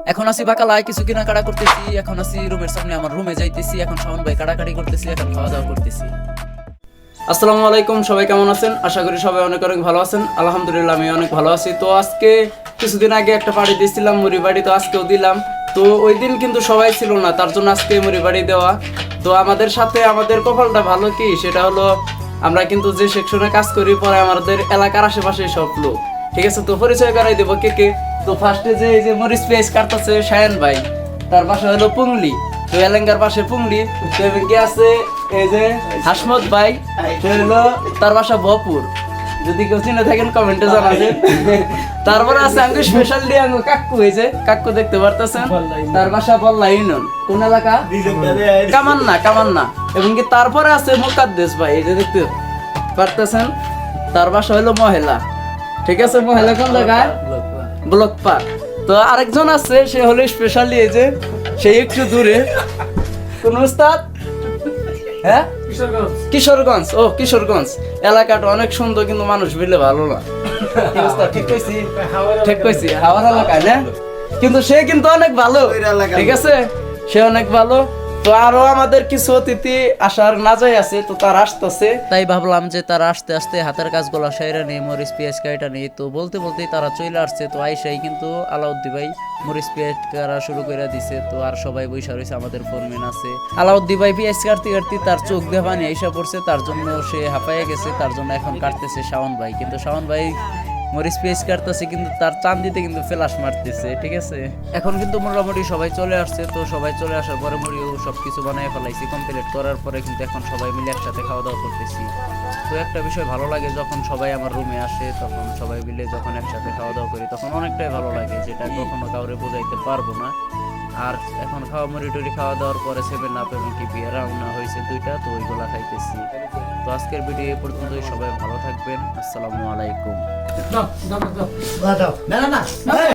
এখন আছি বাকালায়, কিছু কেনাকাটা করতেছি। এখন আছি রুমের সামনে, আমার রুমে যাইতেছি। এখন শাওন ভাই কাটাকাটি করতেছি, এখন খাওয়া দাওয়া করতেছি। আসসালামু আলাইকুম, সবাই কেমন আছেন? আশা করি সবাই অনেক অনেক ভালো আছেন। আলহামদুলিল্লাহ আমি অনেক ভালো আছি। তো আজকে কিছুদিন আগে একটা পার্টি দিয়েছিলাম, মুড়ি বাড়ি, তো আজকেও দিলাম। তো ওই দিন কিন্তু সবাই ছিল না, তার জন্য আজকে মুড়ি বাড়ি দেওয়া। তো আমাদের সাথে আমাদের কপালটা ভালো কি, সেটা হলো আমরা কিন্তু যে সেকশনে কাজ করি পরে আমাদের এলাকার আশেপাশে সব লোক, ঠিক আছে? তো পরিচয় করাই দেবো কে কে। তো ফার্স্টে যে এই যে মরিচ পেঁয়াজ কাটতেছে শায়ান ভাই, তার পাশে হলো পুংলি, তো এলেঙ্গার পাশে পুংলি। তো এদিকে আছে এই যে হাসমত ভাই, সে হলো তার বাসা বপুর, যদি কেউ চিনে থাকেন কমেন্টে জানাবেন। তারপরে আছে আঙ্গু স্পেশাল ডে আঙ্গু কাকু, হয়েছে কাকু দেখতে পারতেছেন, তার বাসা বল্লা ইউনিয়ন। কোন এলাকা? কামান্না, কামান্না। এবং কি তারপরে আছে মুকাদ্দেস ভাই, এই যে দেখতে পারতেছেন, তার বাসা হলো মহিলা, ঠিক আছে? মহিলা কোন জায়গায়? Block park. তো আরেকজন আছে, সে হলো স্পেশালি এই যে সেই একটু দূরে। কোন উস্তাদ? হ্যাঁ, কিশোরগঞ্জ। ও কিশোরগঞ্জ এলাকাটা অনেক সুন্দর, কিন্তু মানুষ বুঝলে ভালো না। কি উস্তাদ, ঠিক কইছি? ঠিক কইছি, হাওড় এলাকায় না? কিন্তু সে কিন্তু অনেক ভালো, ঠিক আছে? সে অনেক ভালো। তো আরো আমাদের কিছু অতিথি আসার নাজাই আছে, তো তারা আসতেছে, তাই ভাবলাম যে তারা আসতে আসতে হাতের কাজগুলো সাইরা নেই, মরিচ পেঁয়াজ কাটা নেই। তো বলতে বলতেই তারা চলে আসছে। তো আইসাই কিন্তু আলাউদ্দি ভাই মরিচ পেঁয়াজ কাটা শুরু করে দিছে। তো আর সবাই বৈশা রয়েছে, আমাদের ফোরম্যান আছে। আলাউদ্দি ভাই পেঁয়াজ কাটতে কাটতে তার চোখ দিয়ে পানি আইসা পড়ছে, তার জন্য সে হাঁপাইয়া গেছে, তার জন্য এখন কাটতেছে শাওন ভাই। কিন্তু শাওন ভাই মরিচ পেঁয়াজ কাটতেছে, কিন্তু তার চান্দিতে কিন্তু ফ্ল্যাশ মারতেছে, ঠিক আছে? এখন কিন্তু মোটামুটি সবাই চলে আসছে। তো সবাই চলে আসার পরে মুড়িও সবকিছু বানায় ফেলাইছি, কমপ্লিট করার পরে কিন্তু এখন সবাই মিলে একসাথে খাওয়া দাওয়া করতেছি। তো একটা বিষয় ভালো লাগে, যখন সবাই আমার রুমে আসে, তখন সবাই মিলে যখন একসাথে খাওয়া দাওয়া করি, তখন অনেকটাই ভালো লাগে, যেটা কখনো কাউরে বোঝাইতে পারবো না। আর এখন খাওয়া মুড়ি টুড়ি খাওয়া দাওয়ার পরে 7 আপ এবং কি বিয়ার রান্না হয়েছে 2টা, তো ওইগুলা খাইতেছি। তো আজকের ভিডিও এই পর্যন্তই, সবাই ভালো থাকবেন। আসসালামু আলাইকুম।